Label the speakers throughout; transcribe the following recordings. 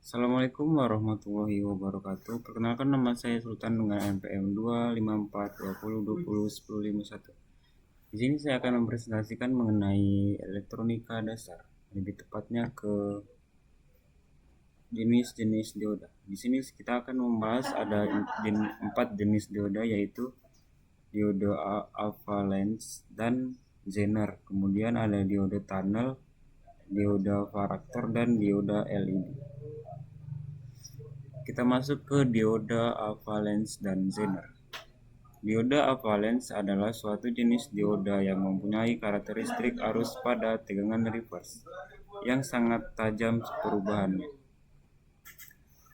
Speaker 1: Assalamualaikum warahmatullahi wabarakatuh. Perkenalkan, nama saya Sultan dengan NPM 25420201051. Di sini saya akan mempresentasikan mengenai elektronika dasar, lebih tepatnya ke jenis-jenis dioda. Di sini kita akan membahas ada 4 jenis dioda, yaitu dioda alpha lens dan Zener. Kemudian ada dioda tunnel, dioda varaktor, dan dioda LED. Kita masuk ke dioda alpha lens dan Zener. Dioda alpha lens adalah suatu jenis dioda yang mempunyai karakteristik arus pada tegangan reverse yang sangat tajam perubahannya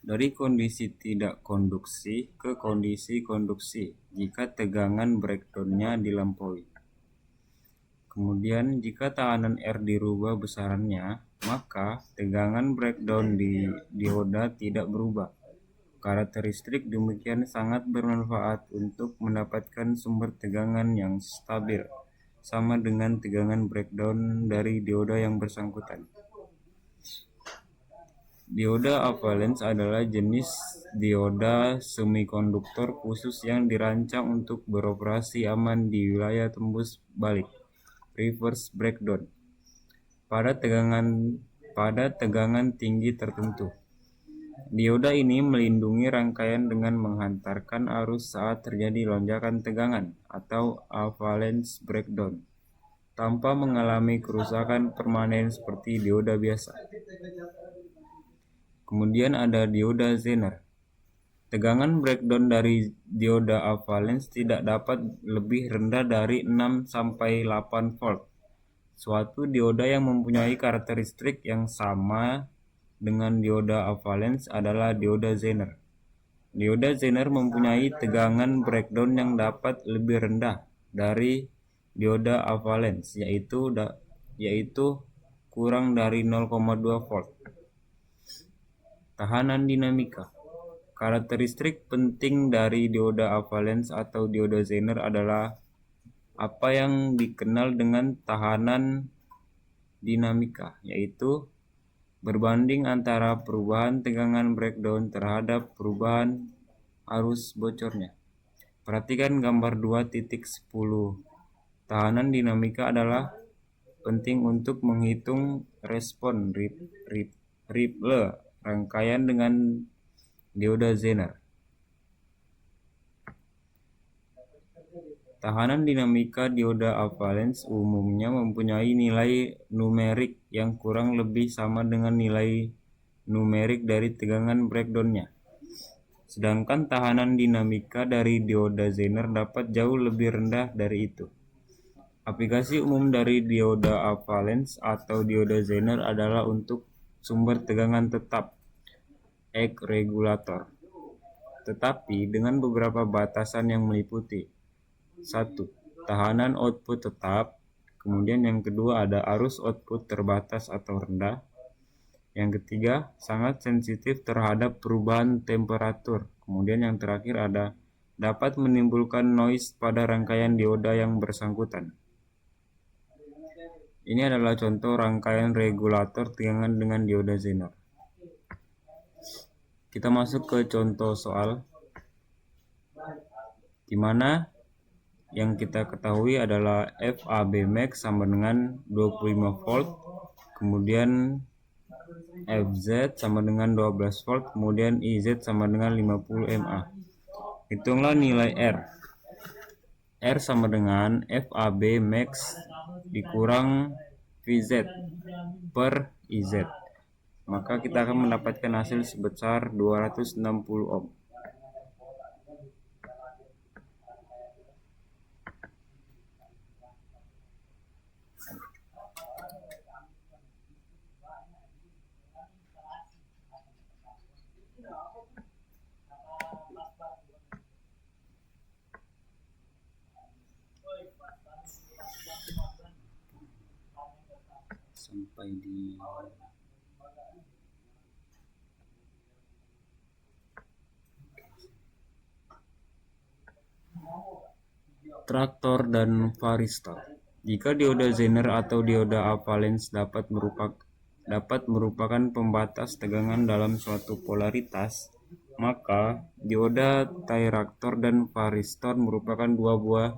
Speaker 1: dari kondisi tidak konduksi ke kondisi konduksi jika tegangan breakdown-nya dilampaui. Kemudian jika tekanan R dirubah besarannya, maka tegangan breakdown di dioda tidak berubah. Karakteristik demikian sangat bermanfaat untuk mendapatkan sumber tegangan yang stabil, sama dengan tegangan breakdown dari dioda yang bersangkutan. Dioda alpha lens adalah jenis dioda semikonduktor khusus yang dirancang untuk beroperasi aman di wilayah tembus balik reverse breakdown pada tegangan tinggi tertentu. Dioda ini melindungi rangkaian dengan menghantarkan arus saat terjadi lonjakan tegangan atau alpha lens breakdown tanpa mengalami kerusakan permanen seperti dioda biasa. Kemudian ada dioda Zener. Tegangan breakdown dari dioda alpha lens tidak dapat lebih rendah dari 6-8 volt. Suatu dioda yang mempunyai karakteristik yang sama dengan dioda alpha lens adalah dioda Zener. Dioda Zener mempunyai tegangan breakdown yang dapat lebih rendah dari dioda alpha lens, yaitu kurang dari 0,2 volt. Tahanan dinamika. Karakteristik penting dari dioda alpha lens atau dioda Zener adalah apa yang dikenal dengan tahanan dinamika, yaitu berbanding antara perubahan tegangan breakdown terhadap perubahan arus bocornya. Perhatikan gambar 2.10. Tahanan dinamika adalah penting untuk menghitung respon ripple rangkaian dengan dioda Zener. Tahanan dinamika dioda alpha lens umumnya mempunyai nilai numerik yang kurang lebih sama dengan nilai numerik dari tegangan breakdown-nya. Sedangkan tahanan dinamika dari dioda Zener dapat jauh lebih rendah dari itu. Aplikasi umum dari dioda alpha lens atau dioda Zener adalah untuk sumber tegangan tetap, regulator, tetapi dengan beberapa batasan yang meliputi: 1. Tahanan output tetap. Kemudian yang kedua ada arus output terbatas atau rendah. Yang ketiga, sangat sensitif terhadap perubahan temperatur. Kemudian yang terakhir ada dapat menimbulkan noise pada rangkaian dioda yang bersangkutan. Ini adalah contoh rangkaian regulator tegangan dengan dioda Zener. Kita masuk ke contoh soal, di mana yang kita ketahui adalah FAB max sama dengan 25 volt, kemudian FZ sama dengan 12 volt, kemudian IZ sama dengan 50 mA. Hitunglah nilai R. R sama dengan FAB max dikurang VZ per IZ. Maka kita akan mendapatkan hasil sebesar 260 ohm. Sampai di traktor dan varistor. Jika dioda Zener atau dioda alpha lens dapat merupakan pembatas tegangan dalam suatu polaritas, maka dioda Thayractor dan varistor merupakan dua buah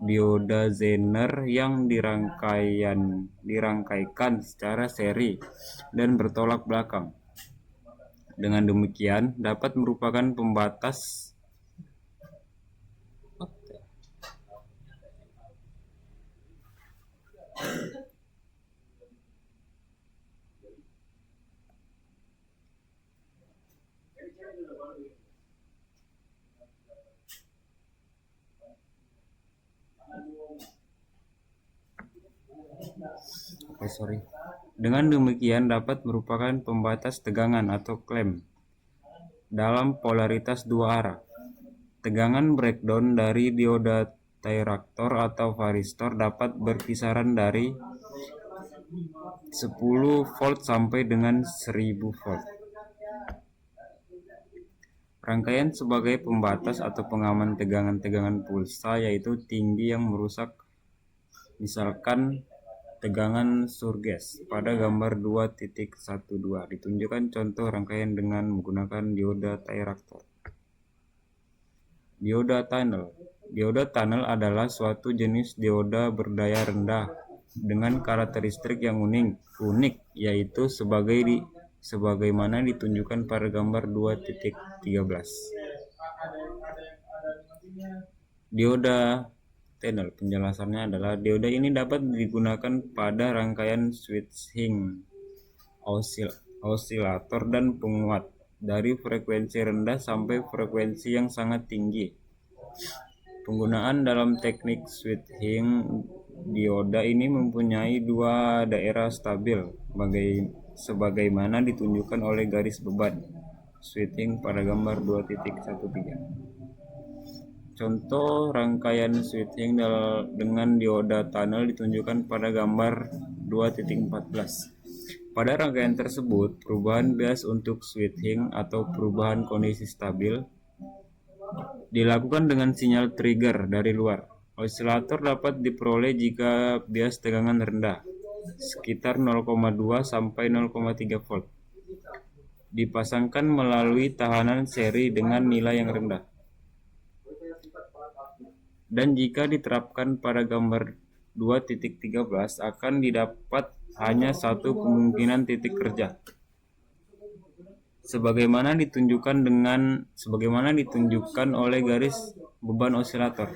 Speaker 1: dioda Zener yang dirangkaikan secara seri dan bertolak belakang. Dengan demikian dapat merupakan pembatas Dengan demikian dapat merupakan pembatas tegangan atau klem dalam polaritas dua arah. Tegangan breakdown dari dioda Thayractor atau varistor dapat berkisaran dari 10 volt sampai dengan 1000 volt. Rangkaian sebagai pembatas atau pengaman tegangan-tegangan pulsa yaitu tinggi yang merusak, misalkan tegangan surges pada gambar 2.12. Ditunjukkan contoh rangkaian dengan menggunakan dioda Thayractor. Dioda tunnel. Dioda tunnel adalah suatu jenis dioda berdaya rendah dengan karakteristik yang unik, yaitu sebagaimana ditunjukkan pada gambar 2.13. Dioda tunnel, penjelasannya adalah dioda ini dapat digunakan pada rangkaian switching osilator dan penguat dari frekuensi rendah sampai frekuensi yang sangat tinggi. Penggunaan dalam teknik switching dioda ini mempunyai dua daerah stabil sebagaimana ditunjukkan oleh garis beban switching pada gambar 2.13. Contoh rangkaian switching dengan dioda tunnel ditunjukkan pada gambar 2.14. Pada rangkaian tersebut, perubahan bias untuk switching atau perubahan kondisi stabil dilakukan dengan sinyal trigger dari luar. Osilator dapat diperoleh jika bias tegangan rendah, sekitar 0,2 sampai 0,3 volt, dipasangkan melalui tahanan seri dengan nilai yang rendah. Dan jika diterapkan pada gambar 2.13 akan didapat hanya satu kemungkinan titik kerja, sebagaimana ditunjukkan oleh garis beban osilator.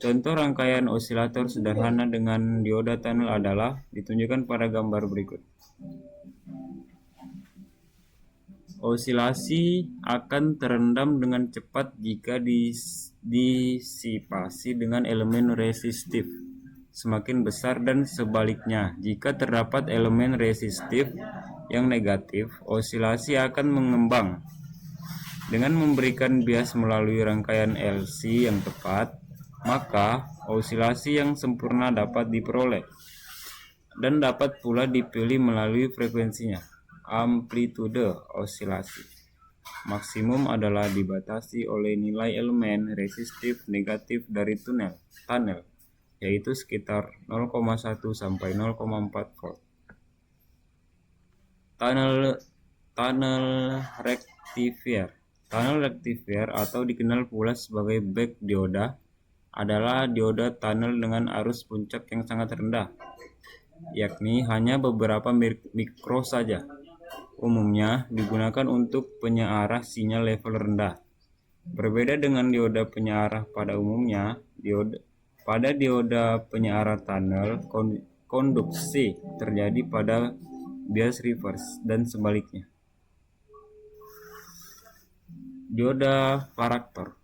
Speaker 1: Contoh rangkaian osilator sederhana dengan dioda tunnel adalah ditunjukkan pada gambar berikut. Osilasi akan terendam dengan cepat jika disipasi dengan elemen resistif semakin besar dan sebaliknya. Jika terdapat elemen resistif yang negatif, osilasi akan mengembang. Dengan memberikan bias melalui rangkaian LC yang tepat, maka osilasi yang sempurna dapat diperoleh dan dapat pula dipilih melalui frekuensinya. Amplitude osilasi maksimum adalah dibatasi oleh nilai elemen resistif negatif dari tunnel, yaitu sekitar 0,1 sampai 0,4 volt. Tunnel rectifier. Tunnel rectifier atau dikenal pula sebagai back dioda adalah dioda tunnel dengan arus puncak yang sangat rendah, yakni hanya beberapa mikro saja. Umumnya digunakan untuk penyearah sinyal level rendah. Berbeda dengan dioda penyearah pada umumnya, pada dioda penyearah tunnel, konduksi terjadi pada bias reverse dan sebaliknya. Dioda varaktor.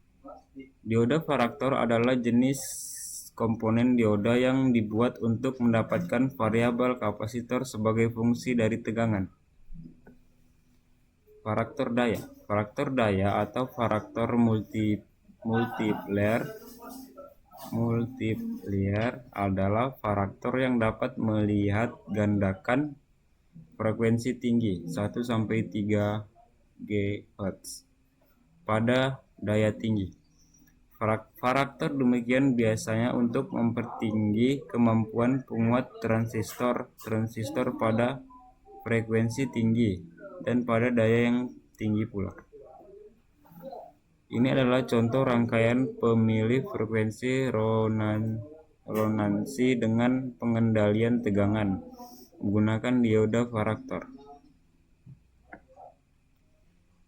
Speaker 1: Dioda varaktor adalah jenis komponen dioda yang dibuat untuk mendapatkan variabel kapasitor sebagai fungsi dari tegangan. Varaktor daya atau varaktor multiplier adalah varaktor yang dapat melihat gandakan frekuensi tinggi 1-3 GHz pada daya tinggi. Varaktor demikian biasanya untuk mempertinggi kemampuan penguat transistor pada frekuensi tinggi dan pada daya yang tinggi pula. Ini adalah contoh rangkaian pemilih frekuensi resonansi dengan pengendalian tegangan menggunakan dioda varaktor.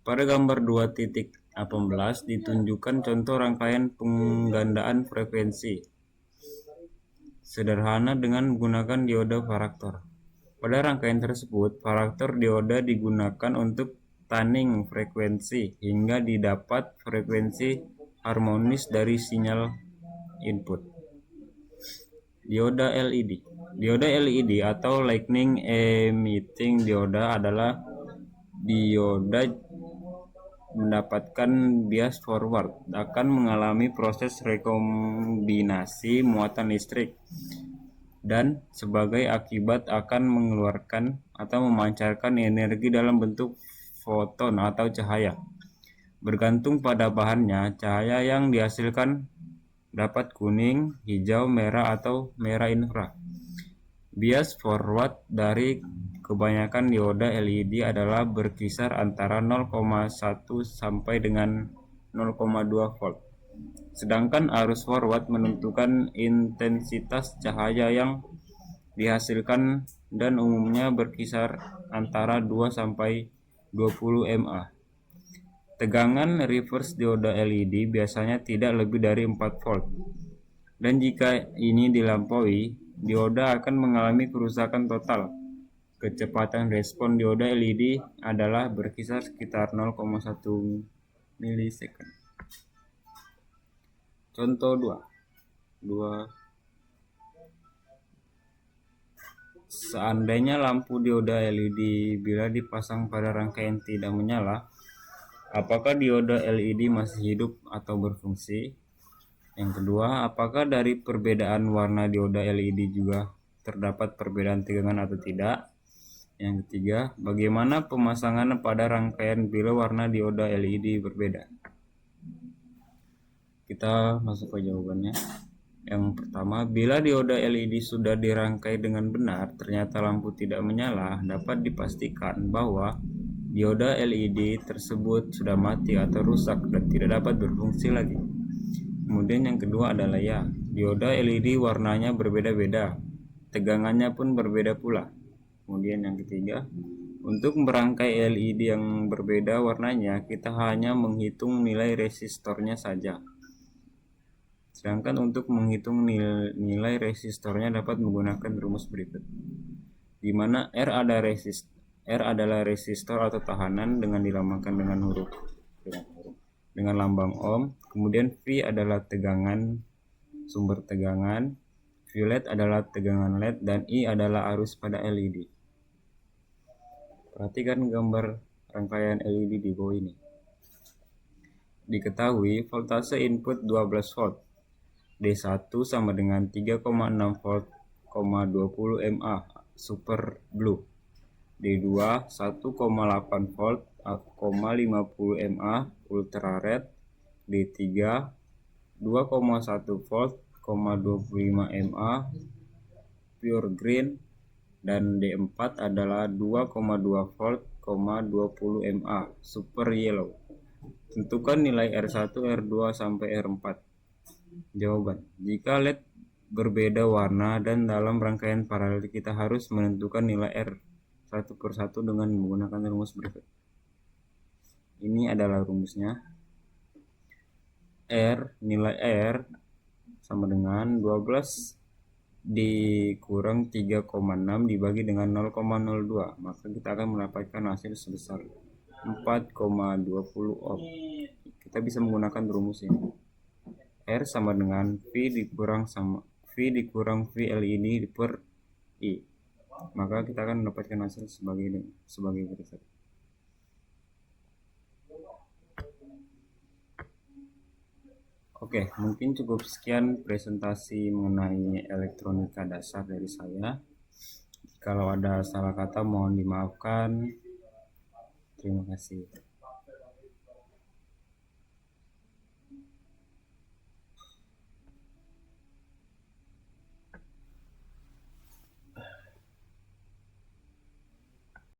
Speaker 1: Pada gambar 2.18 ditunjukkan contoh rangkaian penggandaan frekuensi sederhana dengan menggunakan dioda varaktor. Pada rangkaian tersebut, varaktor dioda digunakan untuk tuning frekuensi hingga didapat frekuensi harmonis dari sinyal input. Dioda LED. Dioda LED atau lightning emitting dioda adalah dioda mendapatkan bias forward akan mengalami proses rekombinasi muatan listrik dan sebagai akibat akan mengeluarkan atau memancarkan energi dalam bentuk foton atau cahaya. Bergantung pada bahannya, cahaya yang dihasilkan dapat kuning, hijau, merah, atau merah infra. Bias forward dari kebanyakan dioda LED adalah berkisar antara 0,1 sampai dengan 0,2 volt. Sedangkan arus forward menentukan intensitas cahaya yang dihasilkan dan umumnya berkisar antara 2 sampai 20 mA. Tegangan reverse dioda LED biasanya tidak lebih dari 4 volt. Dan jika ini dilampaui, dioda akan mengalami kerusakan total. Kecepatan respon dioda LED adalah berkisar sekitar 0,1 milisecond. Contoh 2. Seandainya lampu dioda LED bila dipasang pada rangkaian tidak menyala, apakah dioda LED masih hidup atau berfungsi? Yang kedua, apakah dari perbedaan warna dioda LED juga terdapat perbedaan tegangan atau tidak? Yang ketiga, bagaimana pemasangan pada rangkaian bila warna dioda LED berbeda? Kita masuk ke jawabannya. Yang pertama, bila dioda LED sudah dirangkai dengan benar, ternyata lampu tidak menyala, dapat dipastikan bahwa dioda LED tersebut sudah mati atau rusak dan tidak dapat berfungsi lagi. Kemudian yang kedua adalah dioda LED warnanya berbeda-beda, tegangannya pun berbeda pula. Kemudian yang ketiga, untuk merangkai LED yang berbeda warnanya, kita hanya menghitung nilai resistornya saja. Sedangkan untuk menghitung nilai resistornya dapat menggunakan rumus berikut, di mana R adalah resistor atau tahanan dengan dilambangkan dengan huruf dengan lambang ohm. Kemudian V adalah tegangan, sumber tegangan, violet adalah tegangan LED, dan I adalah arus pada LED. Perhatikan gambar rangkaian LED di bawah ini. Diketahui voltase input 12 volt, D1 sama dengan 3,6 volt, 20 mA super blue, D2 1,8 volt, 50 mA ultra red, D3 2,1 volt, 25 mA pure green, dan D4 adalah 2,2 volt, 20 mA super yellow. Tentukan nilai R1, R2 sampai R4. Jawaban: jika LED berbeda warna dan dalam rangkaian paralel, kita harus menentukan nilai R satu per satu dengan menggunakan rumus berikut. Ini adalah rumusnya. Nilai R sama dengan 12 dikurang 3,6 dibagi dengan 0,02, maka kita akan mendapatkan hasil sebesar 4,20 ohm. Kita bisa menggunakan rumus ini. R sama dengan V dikurang V LED per I, maka kita akan mendapatkan hasil sebagai berikut. Oke, mungkin cukup sekian presentasi mengenai elektronika dasar dari saya. Kalau ada salah kata mohon dimaafkan. Terima kasih.